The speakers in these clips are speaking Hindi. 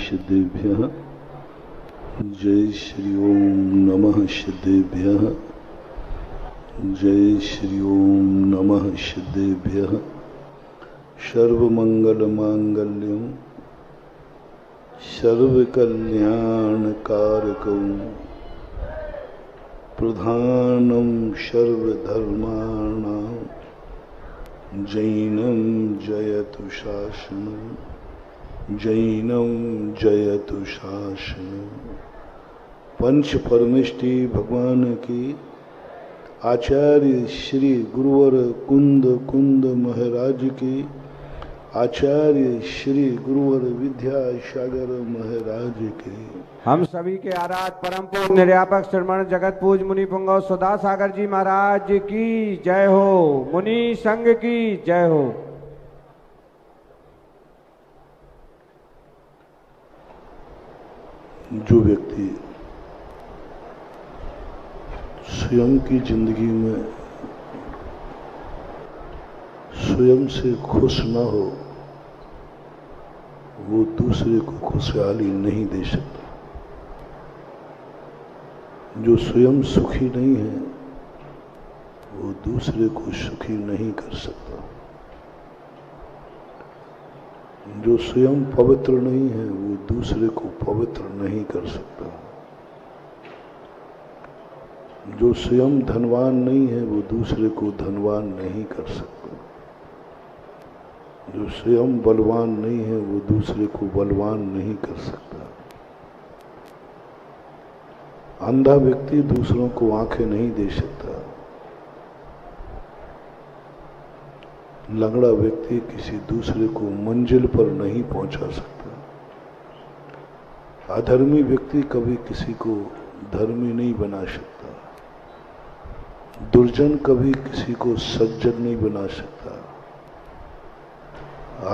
सिद्धेभ्यः। जय श्री ओम नमः सिद्धेभ्यः। जय श्री ओम नमः सिद्धेभ्यः। सर्वमंगलमांगल्यं सर्वकल्याणकारकं प्रधानं सर्वधर्माणां जैनं जयतु शासनं। जैनं जयतु शासनं। पंच परमेष्टि भगवान की आचार्य श्री गुरुवर कुंद महाराज की आचार्य श्री गुरुवर विद्यासागर महाराज की हम सभी के आराध परम पूज्य निर्यापक श्रमण जगत पूज मुनि पुंगव सुधा सागर जी महाराज की जय हो। मुनि संघ की जय हो। जो व्यक्ति स्वयं की जिंदगी में स्वयं से खुश न हो, वो दूसरे को खुशहाली नहीं दे सकता। जो स्वयं सुखी नहीं है, वो दूसरे को सुखी नहीं कर सकता। जो स्वयं पवित्र नहीं है, वो दूसरे को पवित्र नहीं कर सकता। जो स्वयं धनवान नहीं है, वो दूसरे को धनवान नहीं कर सकता। जो स्वयं बलवान नहीं है, वो दूसरे को बलवान नहीं कर सकता। अंधा व्यक्ति दूसरों को आंखें नहीं दे सकता। लंगड़ा व्यक्ति किसी दूसरे को मंजिल पर नहीं पहुंचा सकता। अधर्मी व्यक्ति कभी किसी को धर्मी नहीं बना सकता। दुर्जन कभी किसी को सज्जन नहीं बना सकता।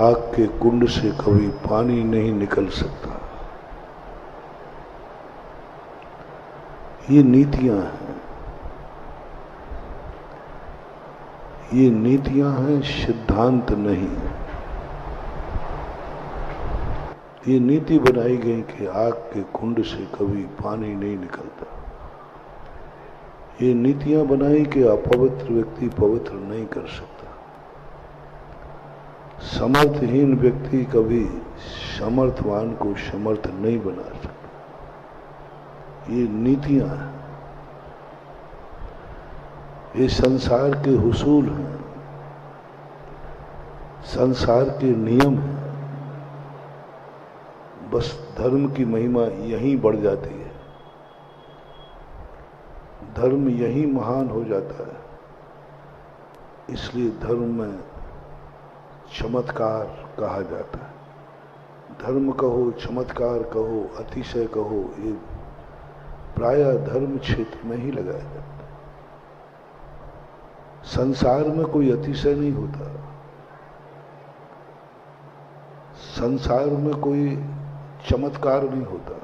आग के कुंड से कभी पानी नहीं निकल सकता। ये नीतियां हैं। ये नीतियां हैं, सिद्धांत नहीं। ये नीति बनाई गई कि आग के कुंड से कभी पानी नहीं निकलता। ये नीतियां बनाई कि अपवित्र व्यक्ति पवित्र नहीं कर सकता। समर्थहीन व्यक्ति कभी समर्थवान को समर्थ नहीं बना सकता। ये नीतियां हैं। ये संसार के हुसूल हैं, संसार के नियम हैं। बस धर्म की महिमा यहीं बढ़ जाती है। धर्म यहीं महान हो जाता है। इसलिए धर्म में चमत्कार कहा जाता है। धर्म कहो, चमत्कार कहो, अतिशय कहो, ये प्रायः धर्म क्षेत्र में ही लगाया जाता है। संसार में कोई अतिशय नहीं होता। संसार में कोई चमत्कार नहीं होता।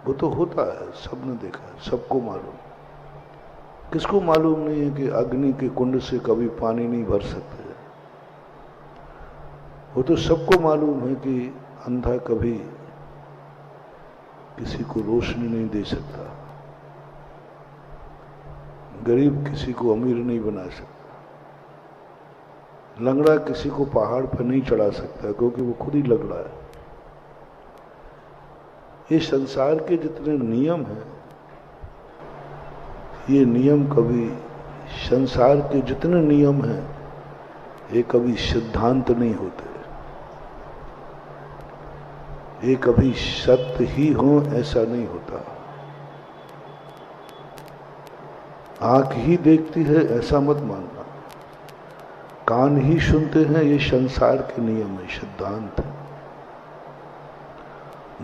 वो तो होता है, सबने देखा है, सबको मालूम। किसको मालूम नहीं है कि अग्नि के कुंड से कभी पानी नहीं भर सकते। वो तो सबको मालूम है कि अंधा कभी किसी को रोशनी नहीं दे सकता। गरीब किसी को अमीर नहीं बना सकता। लंगड़ा किसी को पहाड़ पर नहीं चढ़ा सकता, क्योंकि वो खुद ही लंगड़ा है। ये संसार के जितने नियम हैं, ये नियम कभी, संसार के जितने नियम हैं, ये कभी सिद्धांत नहीं होते। ये कभी सत्य ही हो ऐसा नहीं होता। आंख ही देखती है ऐसा मत मानना। कान ही सुनते हैं, ये संसार के नियम है, सिद्धांत है।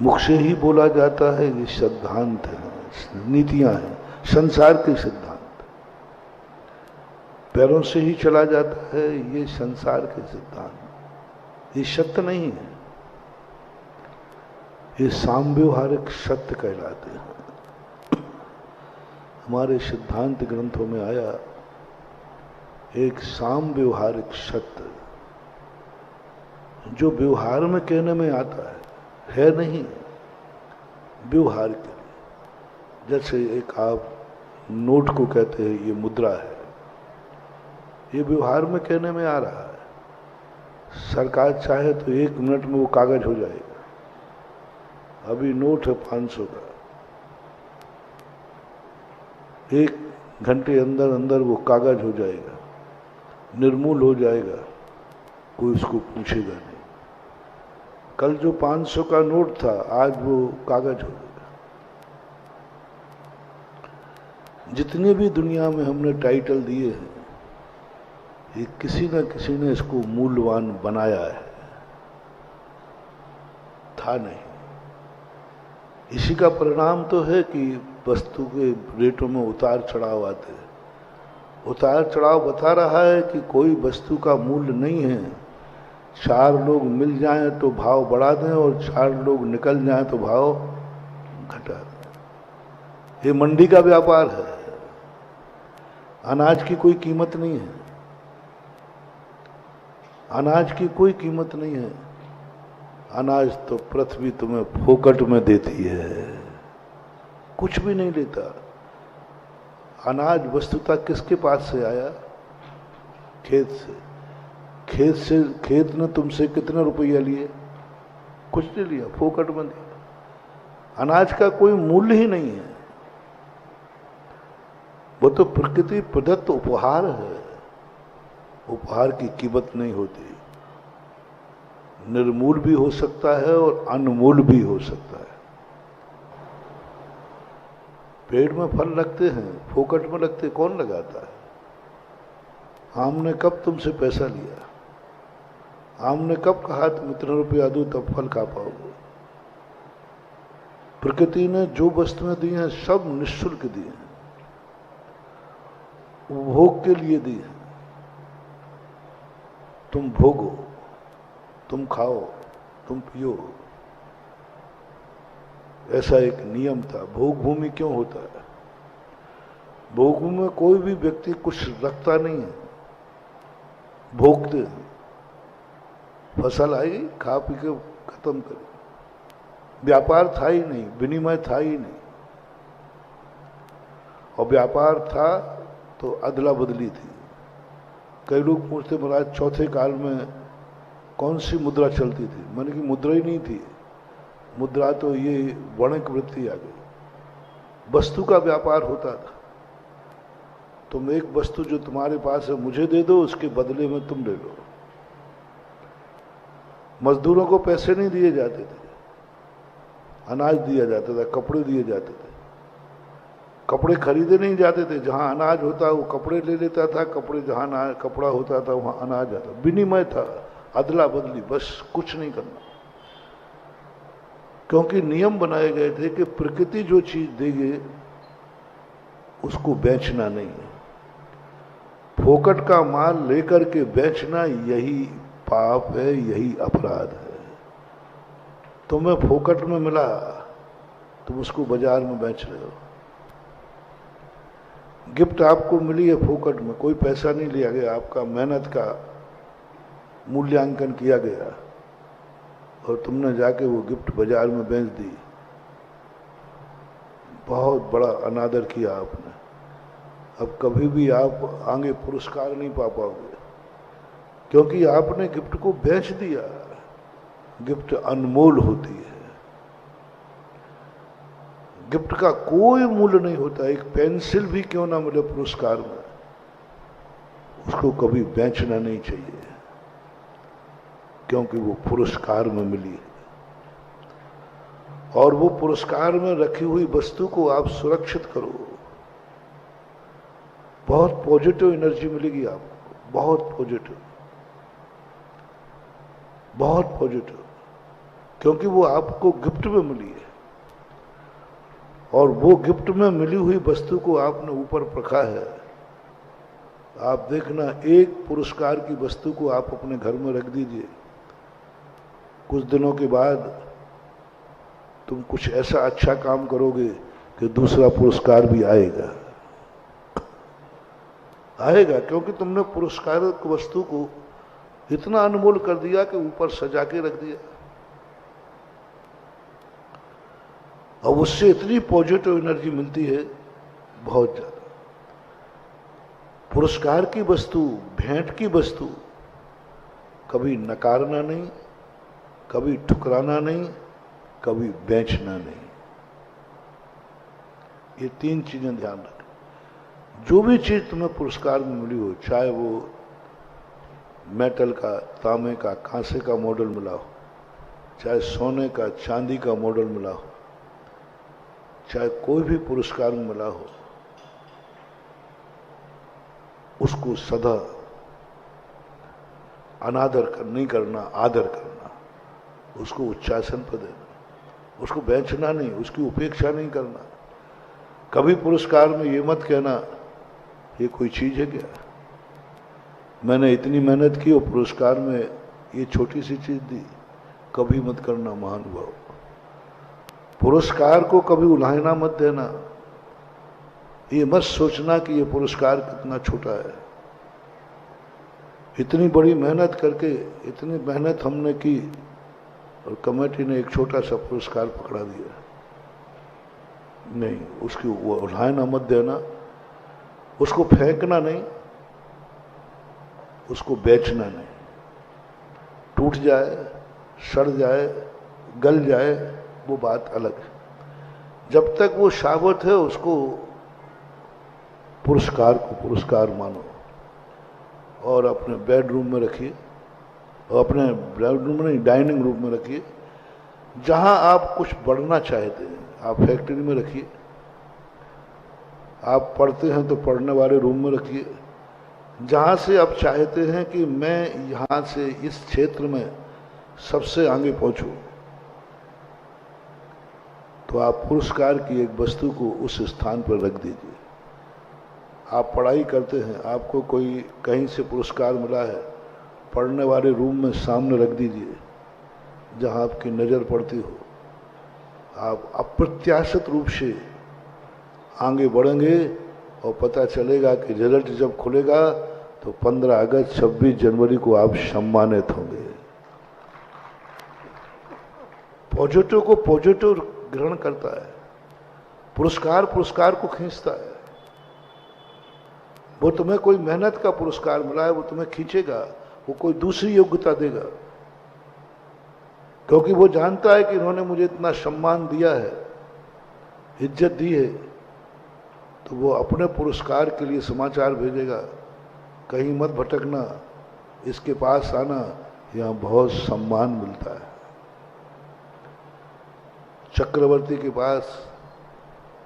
मुख से ही बोला जाता है, ये सिद्धांत है, नीतियां हैं, संसार के सिद्धांत। पैरों से ही चला जाता है, ये संसार के सिद्धांत। ये सत्य नहीं है। ये सामव्यवहारिक सत्य कहलाते हैं। हमारे सिद्धांत ग्रंथों में आया एक सामव्यवहारिक सत्य, जो व्यवहार में कहने में आता है। है नहीं, व्यवहार के लिए। जैसे एक आप नोट को कहते हैं ये मुद्रा है, ये व्यवहार में कहने में आ रहा है। सरकार चाहे तो 1 मिनट में वो कागज हो जाएगा। अभी नोट है 500 का, 1 घंटे अंदर अंदर वो कागज हो जाएगा, निर्मूल हो जाएगा, कोई उसको पूछेगा नहीं। कल जो 500 का नोट था आज वो कागज हो गया। जितने भी दुनिया में हमने टाइटल दिए हैं, ये किसी न किसी ने इसको मूल्यवान बनाया है, था नहीं। इसी का परिणाम तो है कि वस्तु के रेटों में उतार चढ़ाव आते हैं। उतार चढ़ाव बता रहा है कि कोई वस्तु का मूल्य नहीं है। 4 लोग मिल जाएं तो भाव बढ़ा दें और 4 लोग निकल जाएं तो भाव घटा दें। ये मंडी का व्यापार है। अनाज की कोई कीमत नहीं है, अनाज की कोई कीमत नहीं है। अनाज तो पृथ्वी तुम्हें फोकट में देती है, कुछ भी नहीं लेता। अनाज वस्तुतः किसके पास से आया? खेत से। खेत ने तुमसे कितने रुपया लिए? कुछ नहीं लिया, फोकट में दिया। अनाज का कोई मूल्य ही नहीं है, वो तो प्रकृति प्रदत्त उपहार है। उपहार की कीमत नहीं होती। निर्मूल भी हो सकता है और अनमूल भी हो सकता है। पेड़ में फल लगते हैं, फोकट में लगते, कौन लगाता है? आम ने कब तुमसे पैसा लिया? आम ने कब कहा तुम इतना रुपया दो तब फल खा पाओगे? प्रकृति ने जो वस्तुएं दी हैं सब निःशुल्क दी हैं, उपभोग के लिए दी हैं। तुम भोगो, तुम खाओ, तुम पियो। ऐसा एक नियम था। भोग भूमि क्यों होता है? भोग भूमि में कोई भी व्यक्ति कुछ रखता नहीं है, भोगते हैं। फसल आई, खा पी के खत्म करी। व्यापार था ही नहीं, विनिमय था ही नहीं। और व्यापार था तो अदला बदली थी। कई लोग पूछते महाराज चौथे काल में कौन सी मुद्रा चलती थी? मैंने कि मुद्रा ही नहीं थी। मुद्रा तो ये वणिक वृत्ति आ गई। वस्तु का व्यापार होता था। तुम एक वस्तु जो तुम्हारे पास है मुझे दे दो, उसके बदले में तुम ले लो। मजदूरों को पैसे नहीं दिए जाते थे, अनाज दिया जाता था, कपड़े दिए जाते थे। कपड़े खरीदे नहीं जाते थे। जहां अनाज होता वो कपड़े ले लेता था, कपड़े जहां कपड़ा होता था वहां अनाज आता। विनिमय था, अदला बदली, बस कुछ नहीं करना। क्योंकि नियम बनाए गए थे कि प्रकृति जो चीज देगी उसको बेचना नहीं है। फोकट का माल लेकर के बेचना यही पाप है, यही अपराध है। तुम्हें फोकट में मिला, तुम उसको बाजार में बेच रहे हो। गिफ्ट आपको मिली है फोकट में, कोई पैसा नहीं लिया गया, आपका मेहनत का मूल्यांकन किया गया और तुमने जाके वो गिफ्ट बाजार में बेच दी। बहुत बड़ा अनादर किया आपने। अब कभी भी आप आगे पुरस्कार नहीं पा पाओगे, क्योंकि आपने गिफ्ट को बेच दिया। गिफ्ट अनमोल होती है, गिफ्ट का कोई मूल्य नहीं होता। एक पेंसिल भी क्यों ना मिले पुरस्कार में, उसको कभी बेचना नहीं चाहिए, क्योंकि वो पुरस्कार में मिली है। और वो पुरस्कार में रखी हुई वस्तु को आप सुरक्षित करो। बहुत पॉजिटिव एनर्जी मिलेगी आपको, बहुत पॉजिटिव, बहुत पॉजिटिव, क्योंकि वो आपको गिफ्ट में मिली है। और वो गिफ्ट में मिली हुई वस्तु को आपने ऊपर रखा है। आप देखना, एक पुरस्कार की वस्तु को आप अपने घर में रख दीजिए, कुछ दिनों के बाद तुम कुछ ऐसा अच्छा काम करोगे कि दूसरा पुरस्कार भी आएगा। आएगा, क्योंकि तुमने पुरस्कार वस्तु को इतना अनमोल कर दिया कि ऊपर सजा के रख दिया। और उससे इतनी पॉजिटिव एनर्जी मिलती है, बहुत ज्यादा। पुरस्कार की वस्तु, भेंट की वस्तु कभी नकारना नहीं, कभी ठुकराना नहीं, कभी बेचना नहीं। ये 3 चीजें ध्यान रखें। जो भी चीज तुम्हें पुरस्कार में मिली हो, चाहे वो मेटल का, तांबे का, कांसे का मॉडल मिला हो, चाहे सोने का, चांदी का मॉडल मिला हो, चाहे कोई भी पुरस्कार मिला हो, उसको सदा अनादर नहीं करना, आदर करना, उसको उच्चासन पर देना, उसको बेचना नहीं, उसकी उपेक्षा नहीं करना। कभी पुरस्कार में ये मत कहना ये कोई चीज है क्या, मैंने इतनी मेहनत की और पुरस्कार में ये छोटी सी चीज दी। कभी मत करना महानुभाव। पुरस्कार को कभी उलाहना मत देना। ये मत सोचना कि ये पुरस्कार कितना छोटा है। इतनी बड़ी मेहनत करके, इतनी मेहनत हमने की और कमेटी ने एक छोटा सा पुरस्कार पकड़ा दिया। नहीं, उसकी वो उलाहना मत देना, उसको फेंकना नहीं, उसको बेचना नहीं। टूट जाए, सड़ जाए, गल जाए, वो बात अलग है। जब तक वो शाबत है, उसको पुरस्कार को पुरस्कार मानो और अपने बेडरूम में रखिए, और अपने बेडरूम में नहीं, डाइनिंग रूम में रखिए। जहां आप कुछ बढ़ना चाहते हैं, आप फैक्ट्री में रखिए। आप पढ़ते हैं तो पढ़ने वाले रूम में रखिए। जहां से आप चाहते हैं कि मैं यहां से इस क्षेत्र में सबसे आगे पहुंचूं, तो आप पुरस्कार की एक वस्तु को उस स्थान पर रख दीजिए। आप पढ़ाई करते हैं, आपको कोई कहीं से पुरस्कार मिला है, पढ़ने वाले रूम में सामने रख दीजिए, जहां आपकी नजर पड़ती हो। आप अप्रत्याशित रूप से आगे बढ़ेंगे और पता चलेगा कि रिजल्ट जब खुलेगा तो 15 अगस्त 26 जनवरी को आप सम्मानित होंगे। पॉजिटिव को पॉजिटिव ग्रहण करता है। पुरस्कार पुरस्कार को खींचता है। वो तुम्हें कोई मेहनत का पुरस्कार मिला है, वो तुम्हें खींचेगा, वो कोई दूसरी योग्यता देगा, क्योंकि वो जानता है कि इन्होंने मुझे इतना सम्मान दिया है, इज्जत दी है, तो वो अपने पुरस्कार के लिए समाचार भेजेगा, कहीं मत भटकना, इसके पास आना, यहां बहुत सम्मान मिलता है। चक्रवर्ती के पास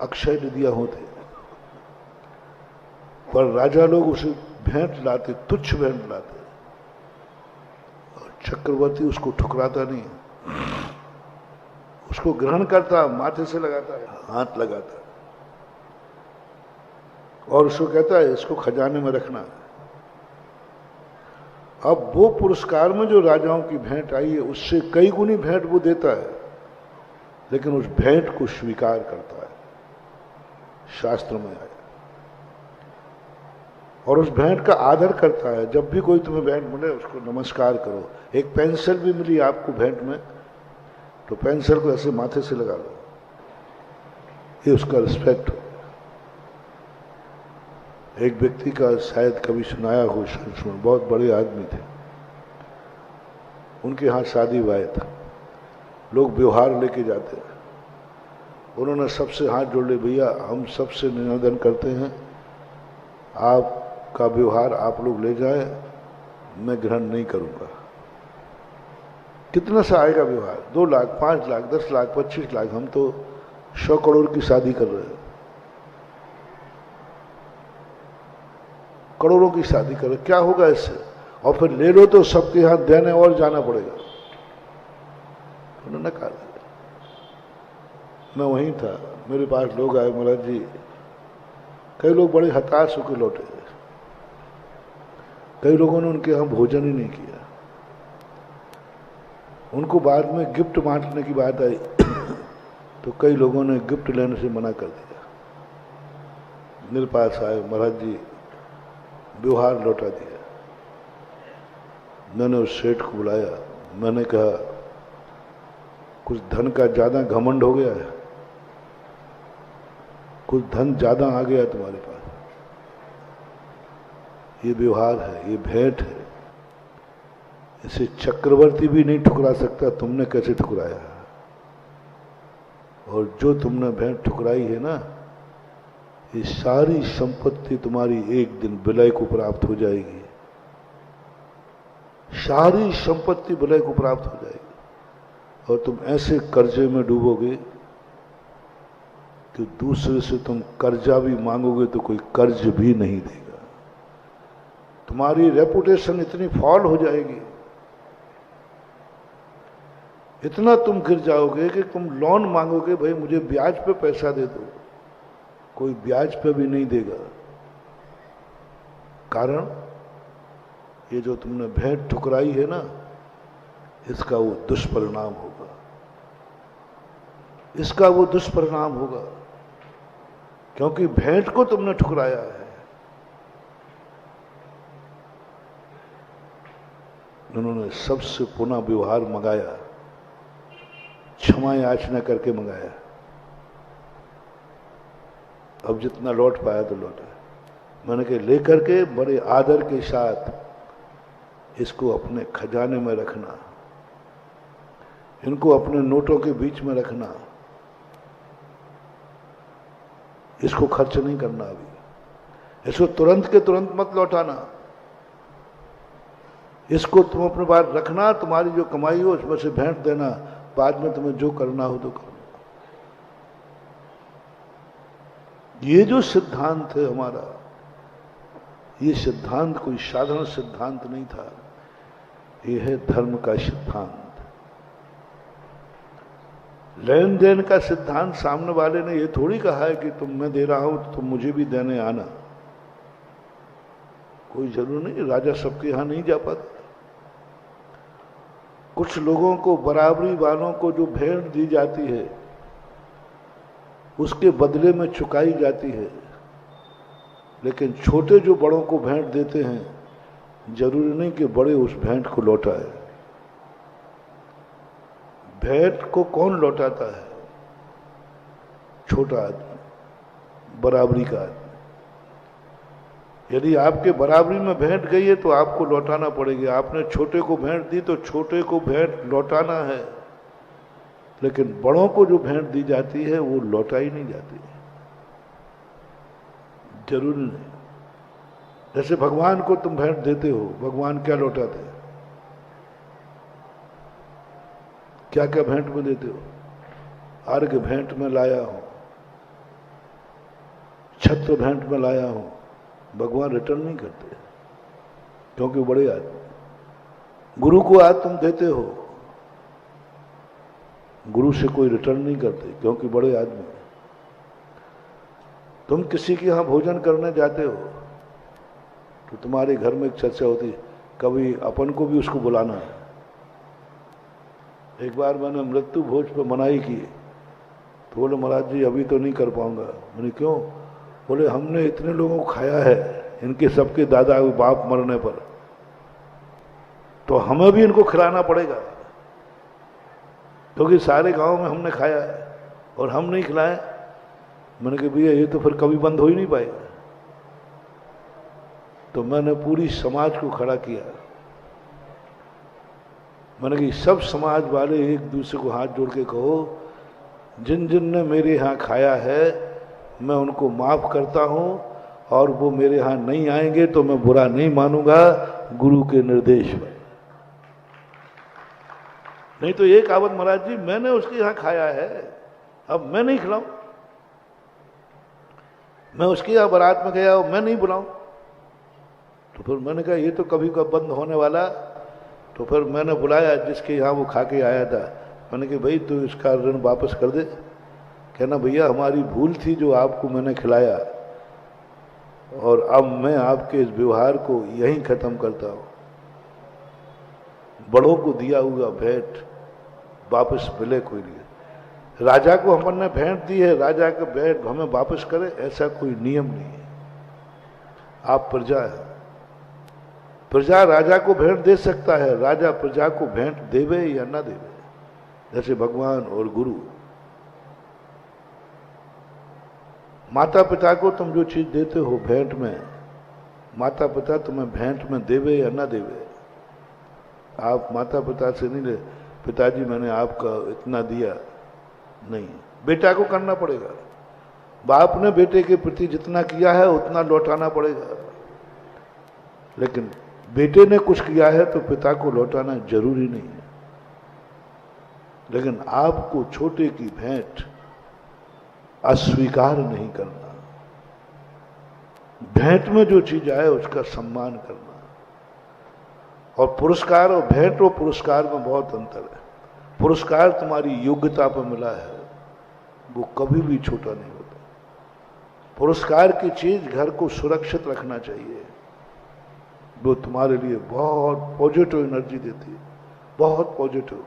अक्षय निधियां होते, पर राजा लोग उसे भेंट लाते, तुच्छ भेंट लाते, और चक्रवर्ती उसको ठुकराता नहीं, उसको ग्रहण करता, माथे से लगाता है, हाथ लगाता है, और उसको कहता है इसको खजाने में रखना। अब वो पुरस्कार में जो राजाओं की भेंट आई है, उससे कई गुनी भेंट वो देता है, लेकिन उस भेंट को स्वीकार करता है, शास्त्र में आया, और उस भेंट का आदर करता है। जब भी कोई तुम्हें भेंट मिले उसको नमस्कार करो। एक पेंसिल भी मिली आपको भेंट में, तो पेंसिल को ऐसे माथे से लगा लो, ये उसका रिस्पेक्ट हो। एक व्यक्ति का शायद कभी सुनाया हो, बहुत बड़े आदमी थे, उनके यहाँ शादी हुआ था, लोग व्यवहार लेके जाते हैं, उन्होंने सबसे हाथ जोड़ ले, भैया हम सबसे निवेदन करते हैं आपका व्यवहार आप लोग ले जाए, मैं ग्रहण नहीं करूंगा। कितना सा आएगा व्यवहार? 2 लाख, 5 लाख, 10 लाख, 25 लाख, हम तो 100 करोड़ की शादी कर रहे हैं, करोड़ों की शादी कर रहे, क्या होगा इससे? और फिर ले लो तो सबके हाथ देने और जाना पड़ेगा। उन्होंने कहा, मैं वहीं था, मेरे पास लोग आए, महाराज जी, कई लोग बड़े हताश होकर लौटे, कई लोगों ने उनके यहाँ भोजन ही नहीं किया। उनको बाद में गिफ्ट बांटने की बात आई तो कई लोगों ने गिफ्ट लेने से मना कर दिया। मेरे पास आए, महाराज जी व्यवहार लौटा दिया। मैंने उस सेठ को बुलाया, मैंने कहा कुछ धन का ज्यादा घमंड हो गया है, कुछ धन ज्यादा आ गया तुम्हारे पास, ये व्यवहार है, ये भेंट है। इसे चक्रवर्ती भी नहीं ठुकरा सकता, तुमने कैसे ठुकराया। और जो तुमने भेंट ठुकराई है ना, ये सारी संपत्ति तुम्हारी एक दिन विलय को प्राप्त हो जाएगी। सारी संपत्ति विलय को प्राप्त हो जाएगी और तुम ऐसे कर्जे में डूबोगे कि दूसरे से तुम कर्जा भी मांगोगे तो कोई कर्ज भी नहीं देगा। तुम्हारी रेपुटेशन इतनी फॉल हो जाएगी, इतना तुम गिर जाओगे कि तुम लोन मांगोगे, भाई मुझे ब्याज पे पैसा दे दो, कोई ब्याज पे भी नहीं देगा। कारण ये जो तुमने भेंट ठुकराई है ना, इसका वो दुष्परिणाम होगा, इसका वो दुष्परिणाम होगा, क्योंकि भेंट को तुमने ठुकराया है। उन्होंने सबसे पुनः व्यवहार मंगाया, क्षमा याचना करके मंगाया। अब जितना लौट पाया तो लौटा। मैंने कहा लेकर के बड़े आदर के साथ इसको अपने खजाने में रखना, इनको अपने नोटों के बीच में रखना, इसको खर्च नहीं करना अभी, इसको तुरंत के तुरंत मत लौटाना, इसको तुम अपने पास रखना, तुम्हारी जो कमाई हो उसमें से भेंट देना, बाद में तुम्हें जो करना हो तो करना। ये जो सिद्धांत है हमारा, ये सिद्धांत कोई साधारण सिद्धांत नहीं था, ये है धर्म का सिद्धांत। लेन देन का सिद्धांत सामने वाले ने ये थोड़ी कहा है कि तुम मैं दे रहा हूं तो तुम मुझे भी देने आना। कोई जरूर नहीं, राजा सबके यहां नहीं जा पाता। कुछ लोगों को, बराबरी वालों को जो भेंट दी जाती है उसके बदले में चुकाई जाती है, लेकिन छोटे जो बड़ों को भेंट देते हैं जरूरी नहीं कि बड़े उस भेंट को लौटाए। भेंट को कौन लौटाता है? छोटा आदमी, बराबरी का आदमी। यदि आपके बराबरी में भेंट गई है तो आपको लौटाना पड़ेगी। आपने छोटे को भेंट दी तो छोटे को भेंट लौटाना है, लेकिन बड़ों को जो भेंट दी जाती है वो लौटाई नहीं जाती, जरूरी नहीं। जैसे भगवान को तुम भेंट देते हो, भगवान क्या लौटाते हैं? क्या क्या भेंट में देते हो? अर्घ्य भेंट में लाया हूं, छत्र भेंट में लाया हूं। भगवान रिटर्न नहीं करते क्योंकि बड़े आदमी। गुरु को आज तुम देते हो, गुरु से कोई रिटर्न नहीं करते क्योंकि बड़े आदमी। तुम किसी के यहां भोजन करने जाते हो तो तुम्हारे घर में एक चर्चा होती है, कभी अपन को भी उसको बुलाना है। एक बार मैंने मृत्यु भोज पर मनाही की तो बोले महाराज जी अभी तो नहीं कर पाऊंगा। मैंने क्यों? बोले हमने इतने लोगों को खाया है, इनके सबके दादा बाप मरने पर, तो हमें भी इनको खिलाना पड़ेगा क्योंकि सारे गांव में हमने खाया है और हम नहीं खिलाए। मैंने कहा भैया ये तो फिर कभी बंद हो ही नहीं पाएगा। तो मैंने पूरी समाज को खड़ा किया। मैंने कहा सब समाज वाले एक दूसरे को हाथ जोड़ के कहो, जिन जिन ने मेरे यहाँ खाया है मैं उनको माफ करता हूं और वो मेरे यहां नहीं आएंगे तो मैं बुरा नहीं मानूंगा, गुरु के निर्देश में। नहीं तो एक आवत महाराज जी मैंने उसके यहां खाया है, अब मैं नहीं खिलाऊं, मैं उसके यहां बारात में गया मैं नहीं बुलाऊं। तो फिर मैंने कहा ये तो कभी कभी बंद होने वाला। तो फिर मैंने बुलाया जिसके यहां वो खा के आया था। मैंने कहा भाई तू इसका ऋण वापस कर दे। कहना भैया हमारी भूल थी जो आपको मैंने खिलाया, और अब मैं आपके इस व्यवहार को यहीं खत्म करता हूं। बड़ों को दिया हुआ भेंट वापस मिले कोई नहीं। राजा को हमने भेंट दी है, राजा का भेंट हमें वापस करे ऐसा कोई नियम नहीं है। आप प्रजा है, प्रजा राजा को भेंट दे सकता है, राजा प्रजा को भेंट देवे या ना देवे, जैसे भगवान और गुरु। माता पिता को तुम जो चीज देते हो भेंट में, माता पिता तुम्हें भेंट में देवे या ना देवे, आप माता पिता से नहीं ले, पिताजी मैंने आपका इतना दिया, नहीं, बेटा को करना पड़ेगा। बाप ने बेटे के प्रति जितना किया है उतना लौटाना पड़ेगा, लेकिन बेटे ने कुछ किया है तो पिता को लौटाना जरूरी नहीं है। लेकिन आपको छोटे की भेंट अस्वीकार नहीं करना, भेंट में जो चीज आए उसका सम्मान करना। और पुरस्कार और भेंट और पुरस्कार में बहुत अंतर है। पुरस्कार तुम्हारी योग्यता पर मिला है, वो कभी भी छोटा नहीं होता। पुरस्कार की चीज घर को सुरक्षित रखना चाहिए, वो तुम्हारे लिए बहुत पॉजिटिव एनर्जी देती है, बहुत पॉजिटिव।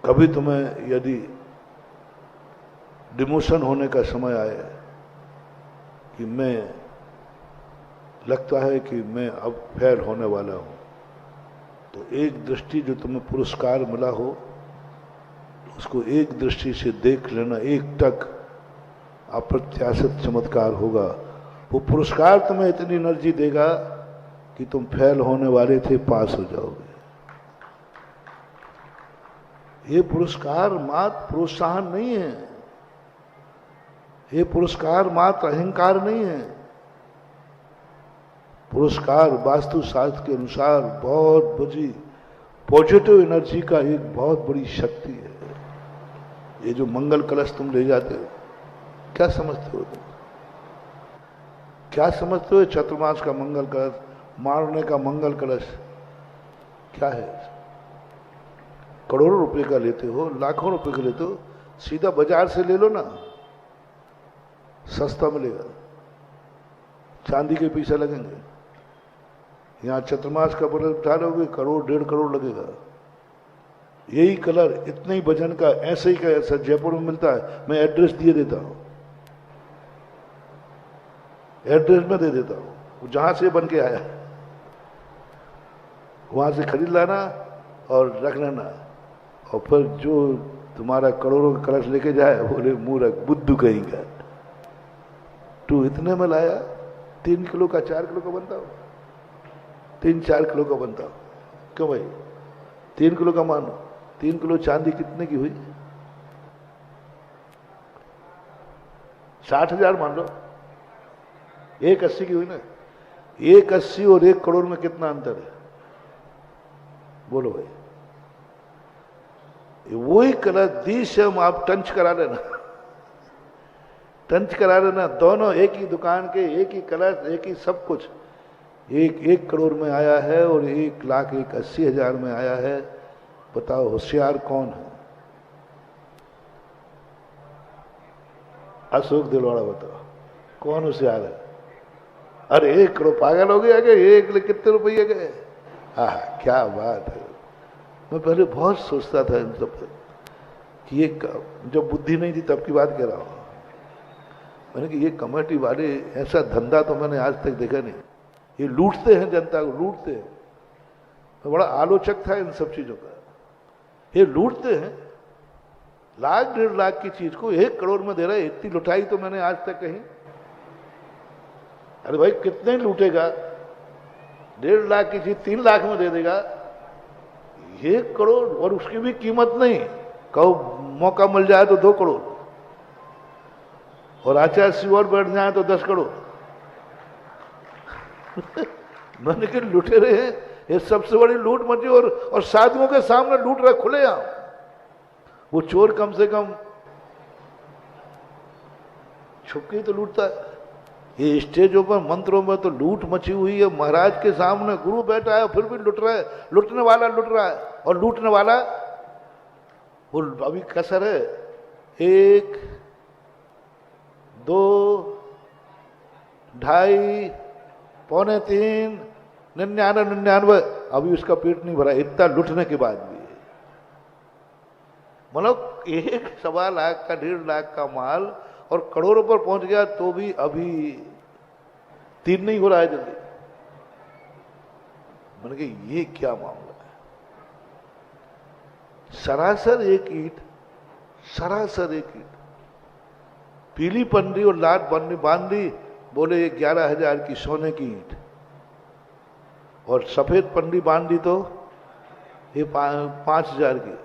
कभी तुम्हें यदि डिमोशन होने का समय आए कि मैं लगता है कि मैं अब फेल होने वाला हूं, तो एक दृष्टि जो तुम्हें पुरस्कार मिला हो उसको एक दृष्टि से देख लेना, एक टक अप्रत्याशित चमत्कार होगा। वो पुरस्कार तुम्हें इतनी एनर्जी देगा कि तुम फेल होने वाले थे, पास हो जाओगे। ये पुरस्कार मात्र प्रोत्साहन नहीं है, ये पुरस्कार मात्र अहंकार नहीं है। पुरस्कार वास्तुशास्त्र के अनुसार बहुत बड़ी पॉजिटिव एनर्जी का एक बहुत बड़ी शक्ति है। ये जो मंगल कलश तुम ले जाते हो, क्या समझते हो तुम? क्या समझते हो? चतुर्मास का मंगल कलश, मारने का मंगल कलश क्या है? करोड़ों रुपए का लेते हो, लाखों रुपए का लेते हो, सीधा बाजार से ले लो ना, सस्ता मिलेगा, चांदी के पैसे लगेंगे। यहाँ चतुर्मास का बटन उठा लोगे, करोड़ 1.5 करोड़ लगेगा। यही कलर इतने ही वजन का ऐसे ही का ऐसा जयपुर में मिलता है। मैं एड्रेस दिए देता हूँ, एड्रेस में दे देता हूँ, जहां से बन के आया वहां से खरीद लाना और रख लेना। और फिर जो तुम्हारा करोड़ों का कलश लेके जाए बोले मूर्ख बुद्धू कहीं का, तू इतने में लाया, 3 किलो का 4 किलो का बनता हो, 3-4 किलो का बनता हो। क्यों भाई 3 किलो का मानो, 3 किलो चांदी कितने की हुई? 60,000 मान लो, 180 की हुई ना। 180 और 1 करोड़ में कितना अंतर है बोलो भाई? वही कलर 10 आप टंच करा लेना, टंच करा लेना, दोनों एक ही दुकान के, एक ही कलर, एक ही सब कुछ। 1 करोड़ में आया है और 1,80,000 में आया है। बताओ होशियार कौन है? अशोक दिलवाड़ा बताओ कौन होशियार है? अरे 1 करोड़, पागल हो गया? 1 कितने रुपये गए? हाँ क्या बात है। मैं पहले बहुत सोचता था इन सब पर कि ये जब बुद्धि नहीं थी तब की बात कह रहा हूँ। मैंने कि ये कमेटी वाले ऐसा धंधा तो मैंने आज तक देखा नहीं। ये लूटते हैं, जनता को लूटते हैं। मैं बड़ा आलोचक था इन सब चीजों का। ये लूटते हैं, 1,00,000-1.5 लाख की चीज को 1 करोड़ में दे रहे। इतनी लुटाई तो मैंने आज तक कहीं। अरे भाई कितने लूटेगा? 1.5 लाख की चीज 3 लाख में दे देगा। 1 करोड़, और उसकी भी कीमत नहीं, कहो मौका मिल जाए तो 2 करोड़, और आचार्य सिंह और बैठ जाए तो 10 करोड़। मैंने कि लुटे रहे हैं, ये सबसे बड़ी लूट मची। और साधुओं के सामने लूट रहे खुले आप। वो चोर कम से कम छुपके तो लूटता है। ये स्टेजों पर मंत्रों में तो लूट मची हुई है। महाराज के सामने गुरु बैठा है, फिर भी लुट रहा है। लुटने वाला लुट रहा है, और लूटने वाला वो अभी कसर है 1, 2, 2.5, पौने 3, 99, अभी उसका पेट नहीं भरा, इतना लुटने के बाद भी। मतलब 1-1.25 लाख का, 1.5 लाख का माल और करोड़ों पर पहुंच गया तो भी अभी 3 नहीं हो रहा है जल्दी। मैंने कहा ये क्या मामला है? सरासर एक ईंट, सरासर एक ईंट पीली पन्नी और लाल पन्नी बांध दी, बोले ये 11,000 की सोने की ईंट, और सफेद पन्नी बांध दी तो ये 5,000 की।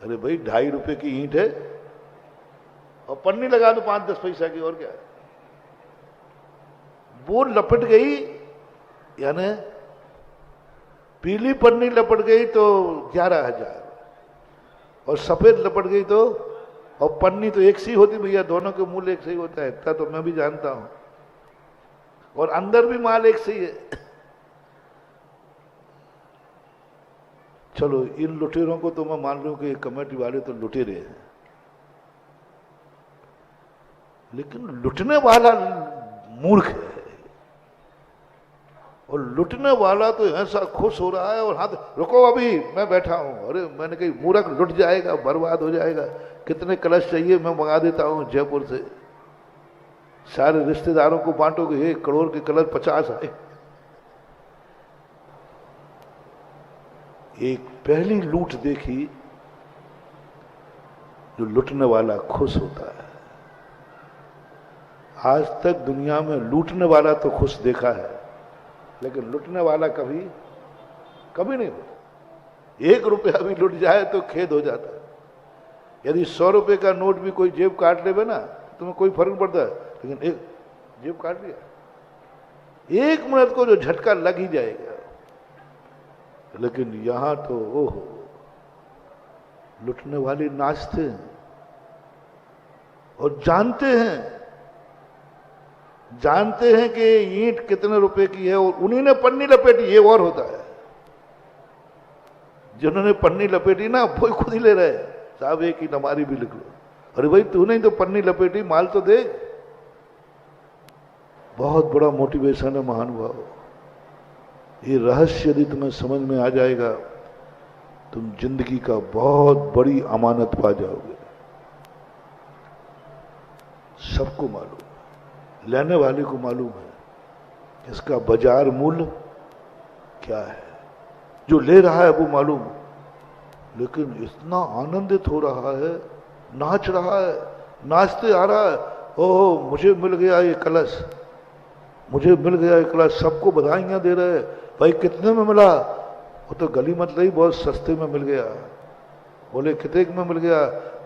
अरे भाई 2.5 रुपए की ईंट है और पन्नी लगा दो 5-10 पैसा की, और क्या है। वो लपट गई, यानी पीली पन्नी लपट गई तो 11,000, और सफेद लपट गई तो, और पन्नी तो एक सी होती भैया, दोनों के मूल्य एक सही होता है, इतना तो मैं भी जानता हूं, और अंदर भी माल एक सही है। चलो इन लुटेरों को तो मैं मान लूं कि कमेटी वाले तो लुटेरे हैं, लेकिन लुटने वाला मूर्ख है, और लुटने वाला तो ऐसा खुश हो रहा है, और हाथ रुको अभी मैं बैठा हूं। अरे मैंने कही मूर्ख लुट जाएगा, बर्बाद हो जाएगा, कितने कलश चाहिए मैं मंगा देता हूं जयपुर से, सारे रिश्तेदारों को बांटोगे, 1 करोड़ के कलश 50 आए। एक पहली लूट देखी, जो लुटने वाला खुश होता है। आज तक दुनिया में लूटने वाला तो खुश देखा है, लेकिन लुटने वाला कभी कभी नहीं होता। 1 रुपया भी लुट जाए तो खेद हो जाता है। यदि 100 रुपए का नोट भी कोई जेब काट ले ना, तुम्हें कोई फर्क पड़ता है, लेकिन एक जेब काट लिया, 1 मिनट को जो झटका लग ही जाएगा। लेकिन यहां तो ओहो, लुटने वाले नाचते हैं और जानते हैं कि ईंट कितने रुपए की है, और उन्हीं ने पन्नी लपेटी, ये और होता है। जिन्होंने पन्नी लपेटी ना, वो खुद ही ले रहे हैं, साहब एक ही हमारी भी लिख लो। अरे भाई तूने तो पन्नी लपेटी, माल तो दे। बहुत बड़ा मोटिवेशन है महानुभाव। ये रहस्य यदि तुम्हें समझ में आ जाएगा, तुम जिंदगी का बहुत बड़ी अमानत पा जाओगे। सबको मालूम, लेने वाले को मालूम है इसका बाजार मूल्य क्या है, जो ले रहा है वो मालूम, लेकिन इतना आनंदित हो रहा है, नाच रहा है, नाचते आ रहा है, ओहो मुझे मिल गया ये कलश, मुझे मिल गया ये कलश, सबको बधाइयां दे रहे हैं। भाई कितने में मिला? वो तो गली मत रही, बहुत सस्ते में मिल गया। बोले कितने में मिल गया?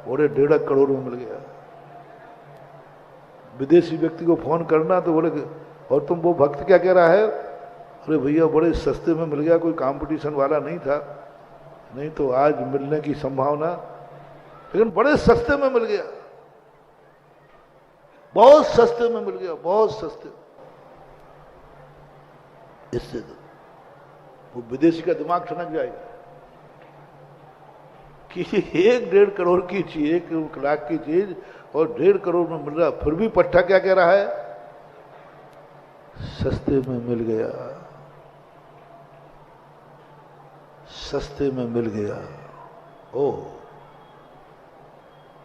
बोले 1.5 करोड़ में मिल गया। विदेशी व्यक्ति को फोन करना तो बोले, और तुम, वो भक्त क्या कह रहा है? अरे भैया बड़े सस्ते में मिल गया, कोई कंपटीशन वाला नहीं था, नहीं तो आज मिलने की संभावना, लेकिन बड़े सस्ते में मिल गया, बहुत सस्ते में मिल गया, बहुत सस्ते। इससे तो वो विदेशी का दिमाग ठनक जाएगा कि 1-1.5 करोड़ की चीज, 1 लाख की चीज और 1.5 करोड़ में मिल रहा, फिर भी पट्टा क्या कह रहा है? सस्ते में मिल गया, सस्ते में मिल गया। ओह,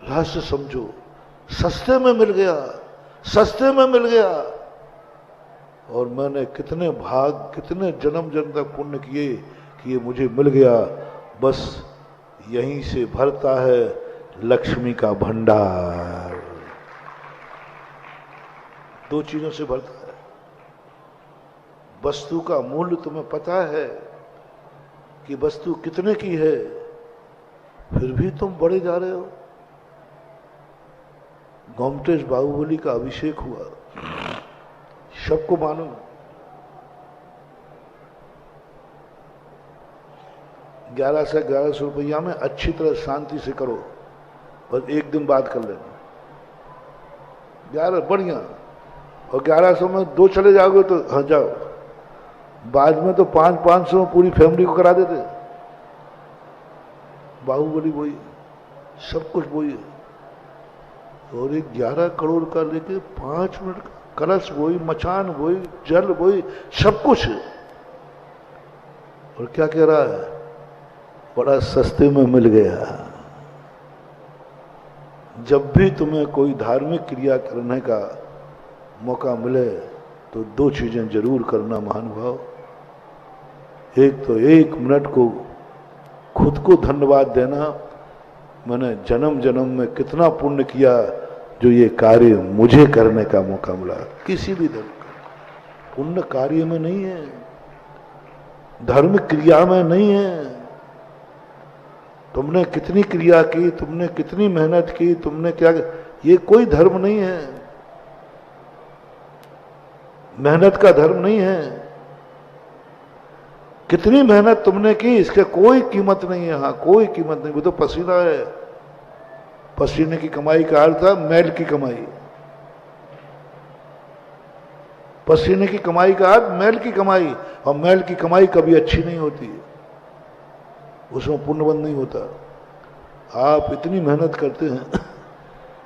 रहस्य समझो, सस्ते में मिल गया, सस्ते में मिल गया। और मैंने कितने भाग, कितने जन्म जन्म तक पुण्य किए कि ये मुझे मिल गया। बस यहीं से भरता है लक्ष्मी का भंडार। 2 चीजों से भरता है। वस्तु का मूल्य तुम्हें पता है कि वस्तु कितने की है, फिर भी तुम बढ़े जा रहे हो। गोमटेश बाहुबली का अभिषेक हुआ, सबको मालूम। 11 से 1100 रुपया में अच्छी तरह शांति से करो, बस 1 दिन बाद कर लेना। 11 बढ़िया, और 1100 में 2 चले जाओगे तो हाँ जाओ, बाद में तो 500 में पूरी फैमिली को करा देते। बाहुबली वही, सब कुछ वही है। और 11 करोड़ का लेके 5 मिनट का कलश वही, मचान वही, जल वही, सब कुछ। और क्या कह रहा है? बड़ा सस्ते में मिल गया। जब भी तुम्हें कोई धार्मिक क्रिया करने का मौका मिले तो 2 चीजें जरूर करना महानुभाव। एक तो 1 मिनट को खुद को धन्यवाद देना, मैंने जन्म जन्म में कितना पुण्य किया जो ये कार्य मुझे करने का मौका मिला, किसी भी धर्म का, पुण्य कार्य में नहीं है, धर्म क्रिया में नहीं है। तुमने कितनी क्रिया की, तुमने कितनी मेहनत की, तुमने क्या, ये कोई धर्म नहीं है, मेहनत का धर्म नहीं है। कितनी मेहनत तुमने की, इसका कोई कीमत नहीं है। हाँ, कोई कीमत नहीं, वो तो पसीना है। पसीने की कमाई का अर्थ है मैल की कमाई। पसीने की कमाई का अर्थ मैल की कमाई, और मैल की कमाई कभी अच्छी नहीं होती, उसमें पुण्यबंध नहीं होता। आप इतनी मेहनत करते हैं,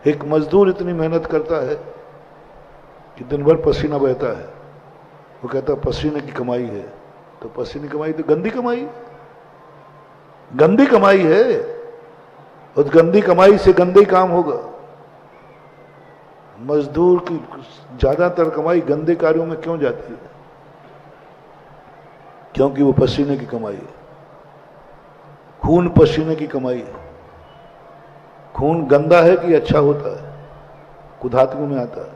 एक मजदूर इतनी मेहनत करता है कि दिन भर पसीना बहता है, वो कहता है पसीने की कमाई है, तो पसीने की कमाई तो गंदी कमाई, गंदी कमाई है। उस गंदी कमाई से गंदे काम होगा। मजदूर की ज्यादातर कमाई गंदे कार्यों में क्यों जाती है? क्योंकि वो पसीने की कमाई है, खून पसीने की कमाई है। खून गंदा है कि अच्छा होता है, कुधात्म में आता है।